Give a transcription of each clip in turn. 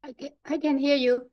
I can hear you.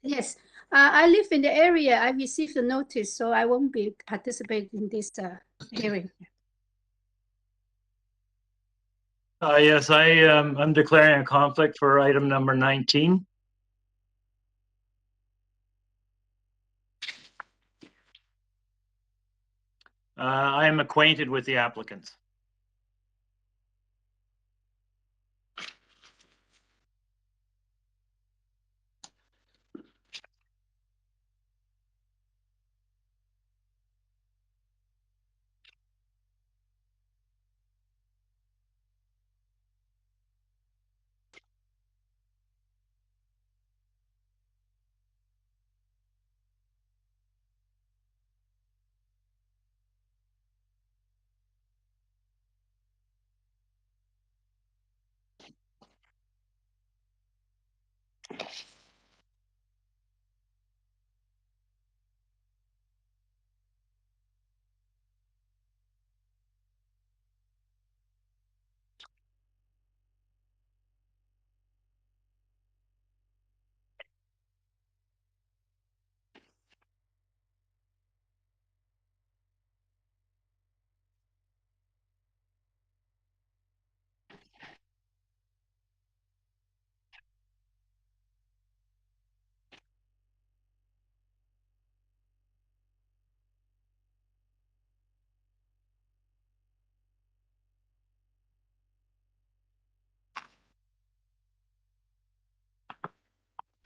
Yes. I live in the area. I received the notice, so I won't be participating in this hearing. Yes, I'm declaring a conflict for item number 19. I am acquainted with the applicants.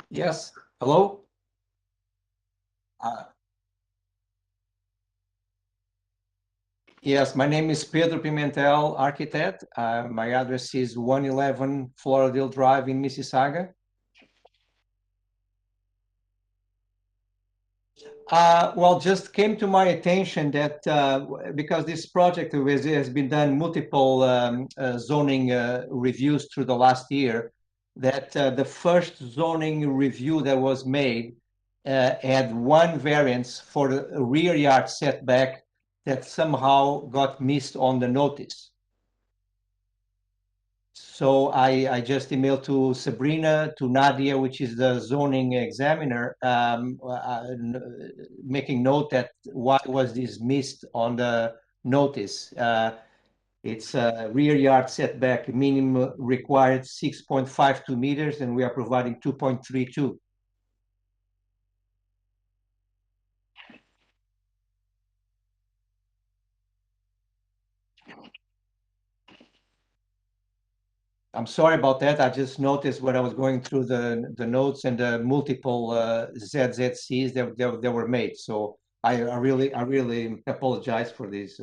Yes, hello? Yes, my name is Pedro Pimentel, architect. My address is 111 Floridale Drive in Mississauga. Well, just came to my attention that because this project has been done multiple zoning reviews through the last year, that the first zoning review that was made had one variance for the rear yard setback that somehow got missed on the notice. So I just emailed to Sabrina, to Nadia, which is the zoning examiner, making note that why was this missed on the notice. It's a rear yard setback minimum required 6.52 meters, and we are providing 2.32. I'm sorry about that. I just noticed when I was going through the notes and the multiple ZZCs that were made. So I really apologize for this.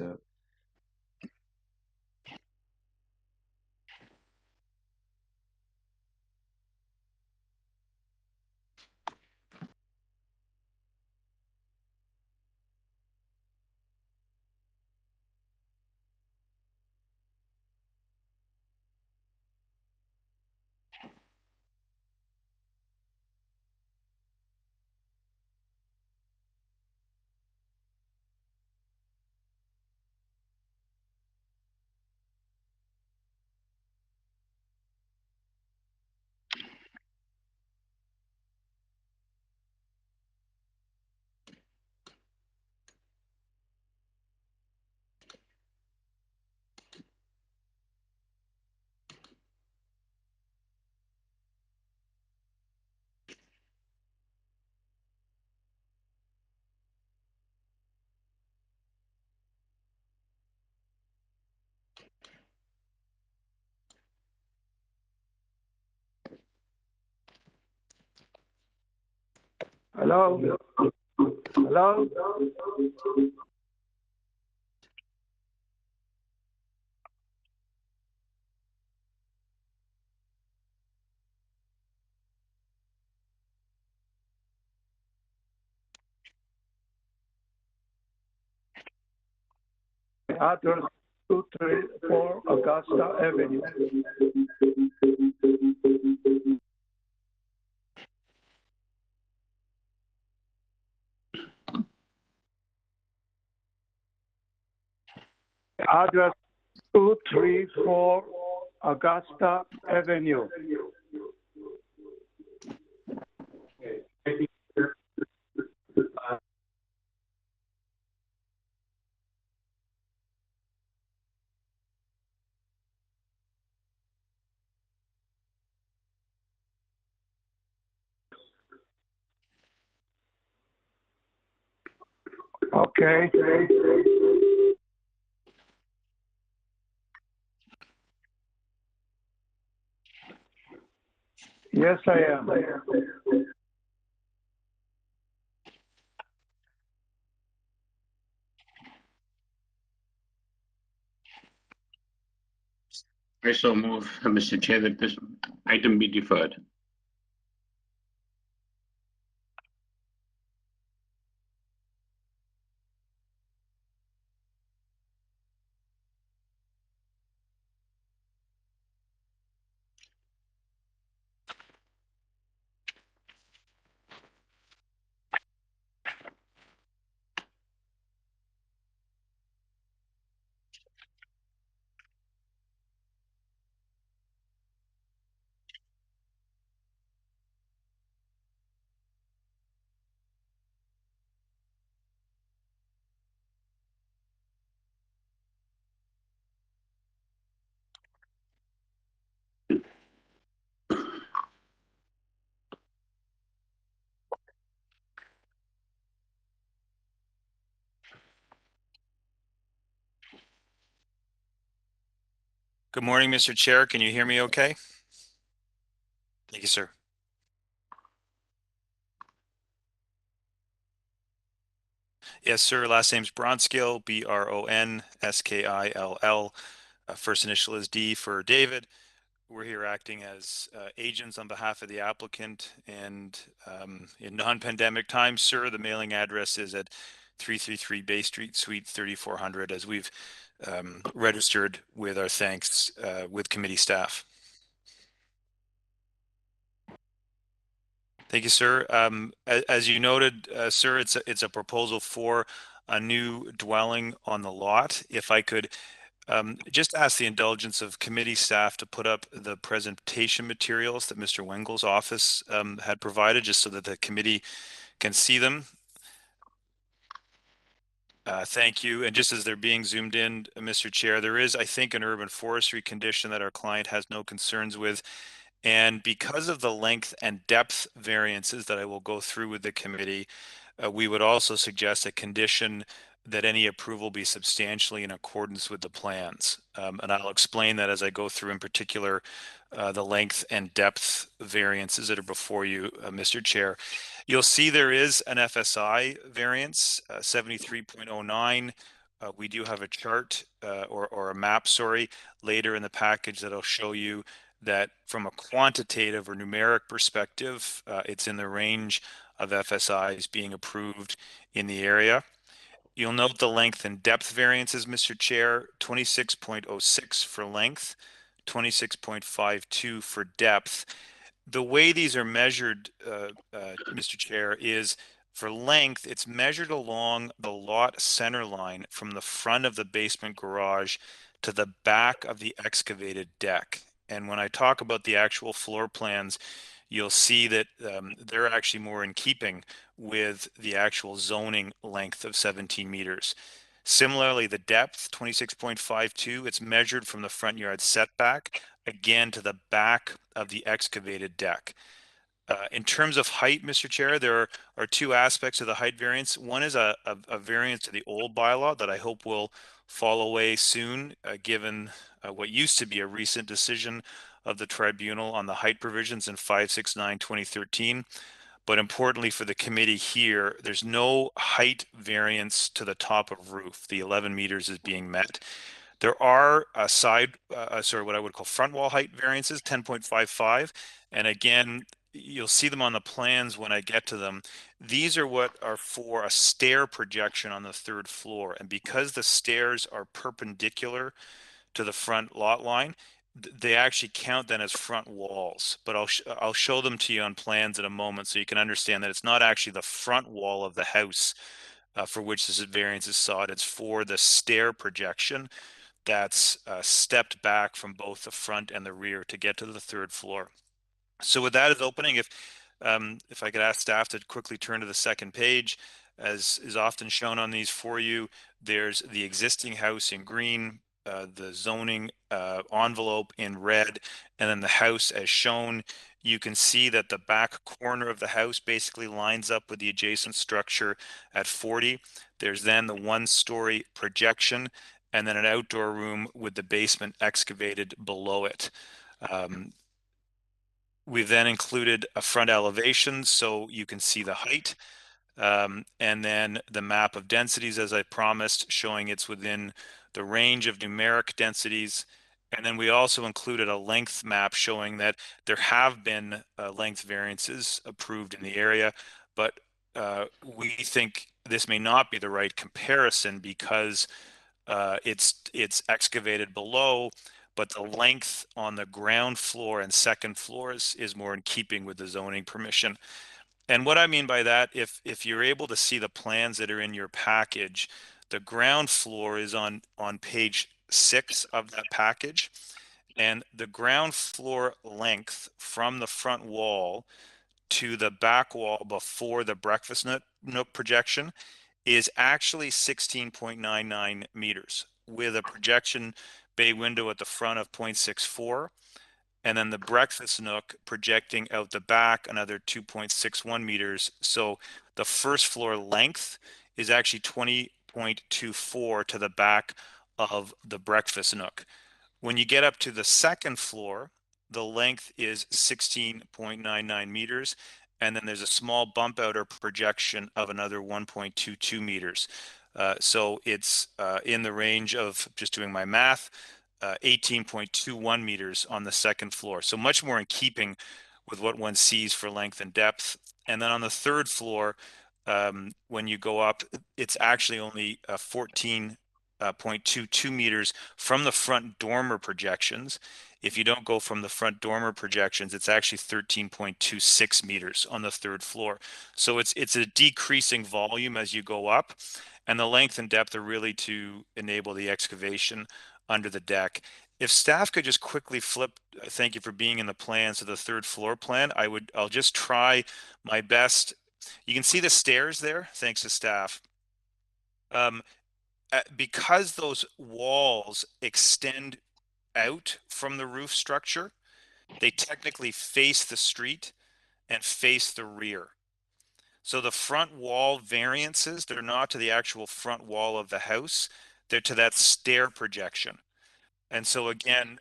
Hello? Hello? Address 234 Augusta Avenue. Address 234 Augusta Avenue. Okay. Yes, I am. I so move, Mr. Chair, that this item be deferred. Good morning, Mr. Chair. Can you hear me okay? Thank you, sir. Yes, sir. Last name's Bronskill, Bronskill. First initial is D for David. We're here acting as agents on behalf of the applicant, and in non-pandemic times, sir, the mailing address is at 333 Bay Street, Suite 3400, as we've registered with our thanks with committee staff. Thank you, sir. As you noted, sir, it's a proposal for a new dwelling on the lot. If I could just ask the indulgence of committee staff to put up the presentation materials that Mr. Wengel's office had provided, just so that the committee can see them. Thank you. And just as they're being zoomed in, Mr. Chair, there is, I think, an urban forestry condition that our client has no concerns with. And because of the length and depth variances that I will go through with the committee, we would also suggest a condition that any approval be substantially in accordance with the plans. And I'll explain that as I go through in particular the length and depth variances that are before you, Mr. Chair. You'll see there is an FSI variance, 73.09. We do have a chart or a map, sorry, later in the package that'll show you that from a quantitative or numeric perspective, it's in the range of FSIs being approved in the area. You'll note the length and depth variances, Mr. Chair, 26.06 for length, 26.52 for depth. The way these are measured, Mr. Chair, is for length, it's measured along the lot center line from the front of the basement garage to the back of the excavated deck. And when I talk about the actual floor plans, you'll see that they're actually more in keeping with the actual zoning length of 17 meters. Similarly, the depth, 26.52, it's measured from the front yard setback, again, to the back of the excavated deck. In terms of height, Mr. Chair, there are two aspects of the height variance. One is a variance to the old bylaw that I hope will fall away soon, given what used to be a recent decision of the tribunal on the height provisions in 569/2013. But importantly for the committee here, there's no height variance to the top of roof. The 11 meters is being met. There are what I would call front wall height variances, 10.55. And again, you'll see them on the plans when I get to them. These are what are for a stair projection on the third floor. And because the stairs are perpendicular to the front lot line, they actually count then as front walls. But I'll show them to you on plans in a moment so you can understand that it's not actually the front wall of the house for which this variance is sought. It's for the stair projection that's stepped back from both the front and the rear to get to the third floor. So with that as opening, if I could ask staff to quickly turn to the second page, as is often shown on these for you, there's the existing house in green, the zoning envelope in red, and then the house as shown. you can see that the back corner of the house basically lines up with the adjacent structure at 40. There's then the 1-story projection and then an outdoor room with the basement excavated below it. We've then included a front elevation so you can see the height, and then the map of densities as I promised, showing it's within the range of numeric densities. And then we also included a length map showing that there have been length variances approved in the area, but we think this may not be the right comparison because it's excavated below, but the length on the ground floor and second floors is more in keeping with the zoning permission. And what I mean by that, if you're able to see the plans that are in your package, the ground floor is on page 6 of that package. And the ground floor length from the front wall to the back wall before the breakfast nook projection is actually 16.99 meters with a projection bay window at the front of 0.64. And then the breakfast nook projecting out the back another 2.61 meters. So the first floor length is actually 20.24 to the back of the breakfast nook. When you get up to the second floor, the length is 16.99 meters. And then there's a small bump out or projection of another 1.22 meters. So it's in the range of, just doing my math, 18.21 meters on the second floor. So much more in keeping with what one sees for length and depth. And then on the third floor, when you go up, it's actually only 14.22 meters from the front dormer projections. If you don't go from the front dormer projections, it's actually 13.26 meters on the third floor. So it's a decreasing volume as you go up, and the length and depth are really to enable the excavation under the deck. If staff could just quickly flip, thank you for being in the plans, to the third floor plan, I'll just try my best. You can see the stairs there, thanks to staff. Because those walls extend out from the roof structure, they technically face the street and face the rear. So the front wall variances, they're not to the actual front wall of the house, they're to that stair projection. And so again,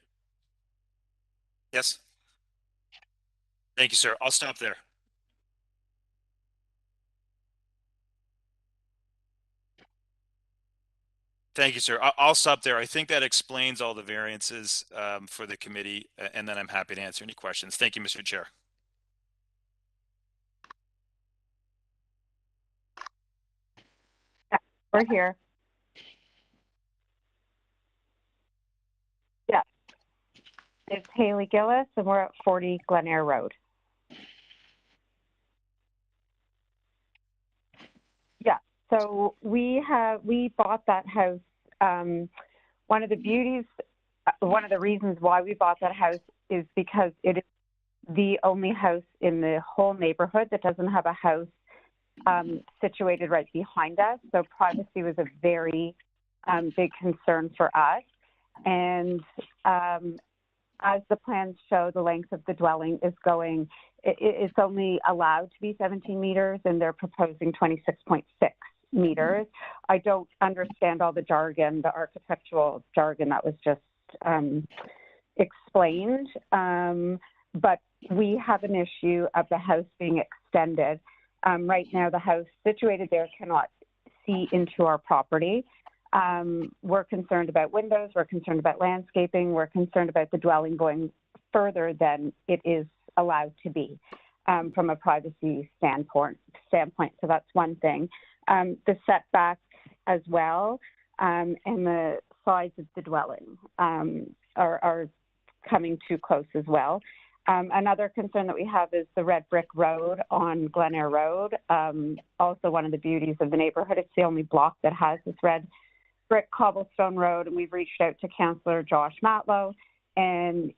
yes. Thank you, sir. I'll stop there. Thank you, sir. I'll stop there. I think that explains all the variances for the committee, and then I'm happy to answer any questions. Thank you, Mr. Chair. We're here. Yeah. It's Haley Gillis, and we're at 40 Glen Eyre Road. Yeah. So we bought that house. One of the beauties, one of the reasons why we bought that house is because it is the only house in the whole neighborhood that doesn't have a house situated right behind us. So privacy was a very big concern for us. And as the plans show, the length of the dwelling is going, it's only allowed to be 17 meters, and they're proposing 26.6 meters. I don't understand all the jargon, the architectural jargon that was just explained, but we have an issue of the house being extended. Right now, the house situated there cannot see into our property. We're concerned about windows, we're concerned about landscaping, we're concerned about the dwelling going further than it is allowed to be from a privacy standpoint. So that's one thing. The setback as well and the size of the dwelling are coming too close as well. Another concern that we have is the red brick road on Glen Eyre Road. Also one of the beauties of the neighborhood, it's the only block that has this red brick cobblestone road, and we've reached out to Councillor Josh Matlow, and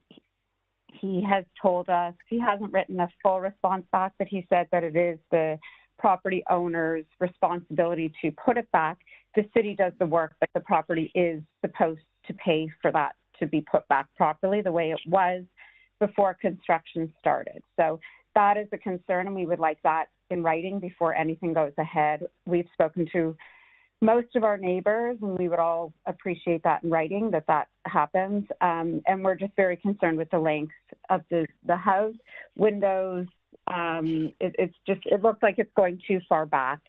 he has told us, he hasn't written a full response back, but he said that it is the property owner's responsibility to put it back. The city does the work, but the property is supposed to pay for that to be put back properly the way it was. before construction started. So that is a concern, and we would like that in writing before anything goes ahead. We've spoken to most of our neighbors, and we would all appreciate that in writing, that that happens. And we're just very concerned with the length of the house, windows. It looks like it's going too far back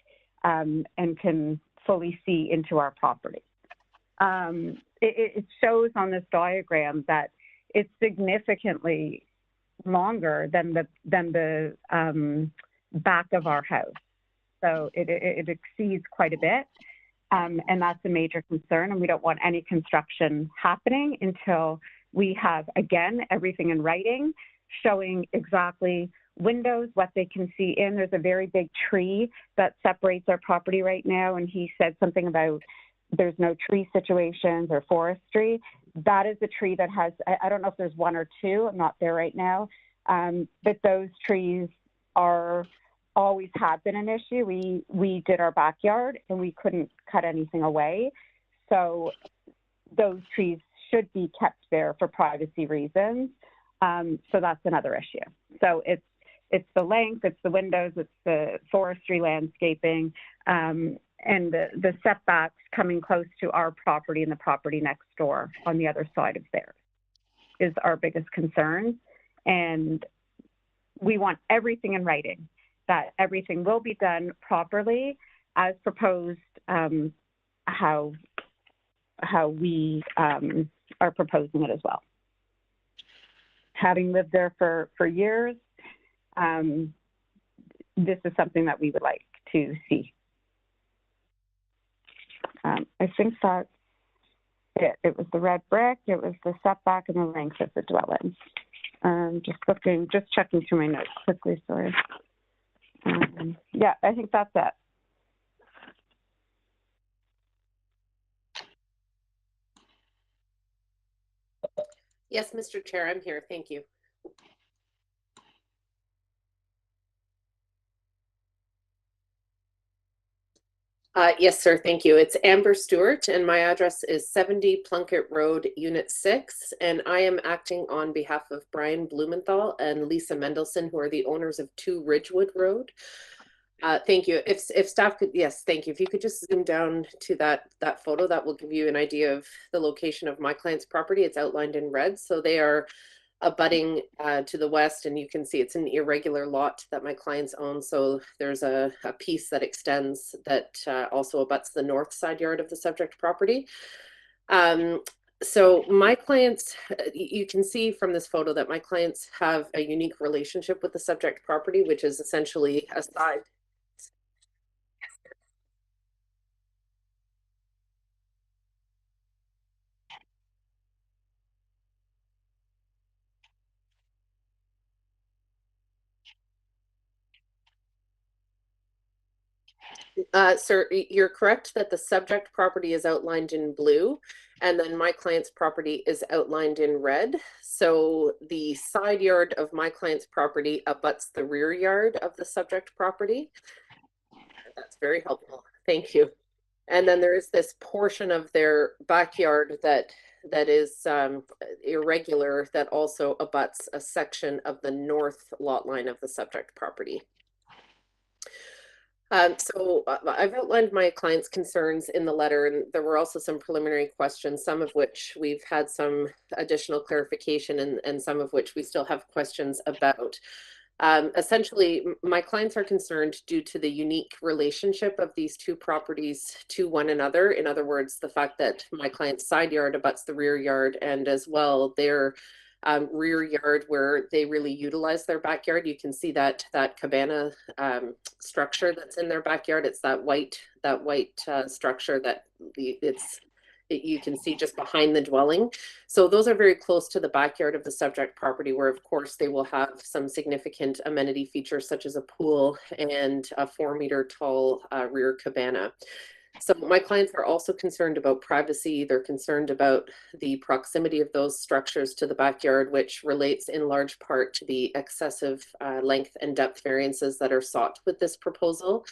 and can fully see into our property. It shows on this diagram that it's significantly longer than the back of our house. So it exceeds quite a bit. And that's a major concern, and we don't want any construction happening until we have, again, everything in writing, showing exactly windows, what they can see in. There's a very big tree that separates our property right now, and he said something about there's no tree situations or forestry. That is a tree that has, I don't know if there's one or two, I'm not there right now, but those trees are always have been an issue. We did our backyard and we couldn't cut anything away. So those trees should be kept there for privacy reasons. So that's another issue. So it's the length, it's the windows, it's the forestry landscaping, and the setbacks coming close to our property and the property next door on the other side of theirs is our biggest concern. And we want everything in writing, that everything will be done properly as proposed, how we are proposing it as well. Having lived there for years, this is something that we would like to see. I think that's it. It was the red brick, it was the setback, and the length of the dwelling. Just checking through my notes quickly, sorry. Yeah, I think that's it. Yes, Mr. Chair, I'm here. Thank you. Yes, sir. Thank you. It's Amber Stewart, and my address is 70 Plunkett Road, Unit 6, and I am acting on behalf of Brian Blumenthal and Lisa Mendelson, who are the owners of 2 Ridgewood Road. Thank you. If staff could, yes, thank you. If you could just zoom down to that photo, that will give you an idea of the location of my client's property. It's outlined in red, so they are abutting to the west, and you can see it's an irregular lot that my clients own. So there's a piece that extends that also abuts the north side yard of the subject property. So my clients, you can see from this photo that my clients have a unique relationship with the subject property, which is essentially a side. Sir, you're correct that the subject property is outlined in blue, and then my client's property is outlined in red. So the side yard of my client's property abuts the rear yard of the subject property. That's very helpful. Thank you. And then there is this portion of their backyard that is irregular that also abuts a section of the north lot line of the subject property. So I've outlined my client's concerns in the letter, and there were also some preliminary questions, some of which we've had some additional clarification and some of which we still have questions about. Essentially, my clients are concerned due to the unique relationship of these 2 properties to one another. In other words, the fact that my client's side yard abuts the rear yard, and as well their rear yard where they really utilize their backyard. You can see that cabana structure that's in their backyard. It's that white structure that you can see just behind the dwelling. So those are very close to the backyard of the subject property, where of course they will have some significant amenity features such as a pool and a 4-meter tall rear cabana. So my clients are also concerned about privacy. They're concerned about the proximity of those structures to the backyard, which relates in large part to the excessive length and depth variances that are sought with this proposal.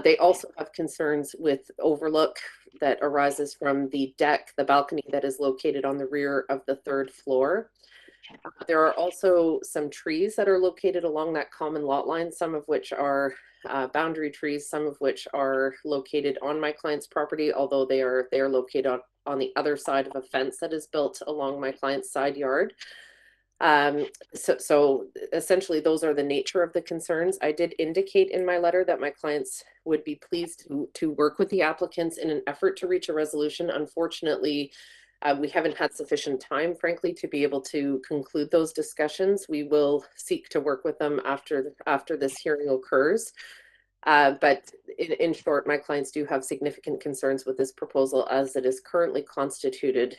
They also have concerns with overlook that arises from the deck, the balcony that is located on the rear of the 3rd floor. There are also some trees that are located along that common lot line, some of which are boundary trees, some of which are located on my client's property, although they are located on the other side of a fence that is built along my client's side yard. So essentially those are the nature of the concerns. I did indicate in my letter that my clients would be pleased to work with the applicants in an effort to reach a resolution. Unfortunately, we haven't had sufficient time, frankly, to be able to conclude those discussions. We will seek to work with them after this hearing occurs. But in short, my clients do have significant concerns with this proposal as it is currently constituted.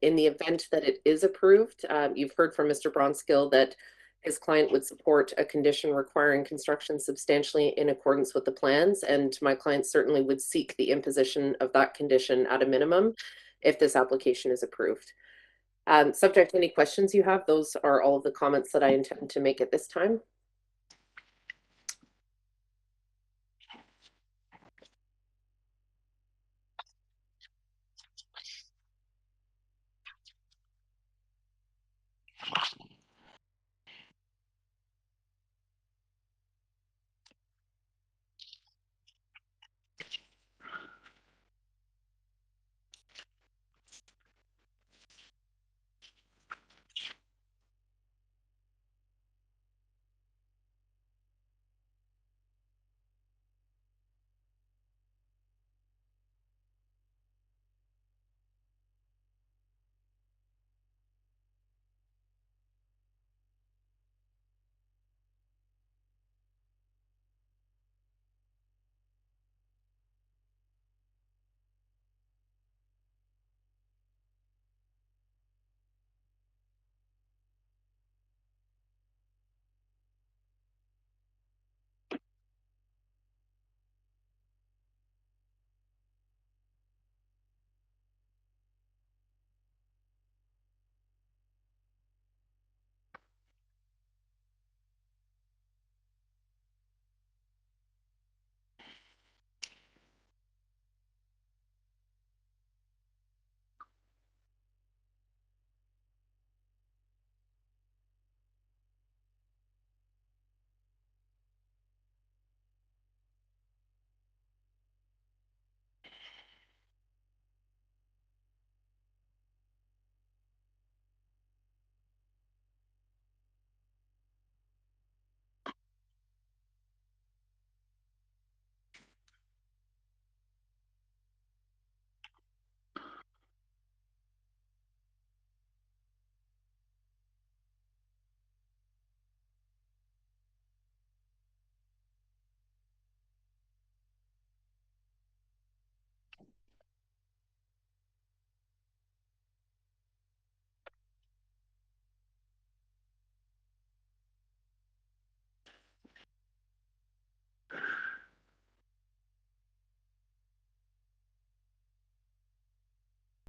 In the event that it is approved, you've heard from Mr. Bronskill that his client would support a condition requiring construction substantially in accordance with the plans, and my client certainly would seek the imposition of that condition at a minimum if this application is approved. Subject to any questions you have, those are all of the comments that I intend to make at this time.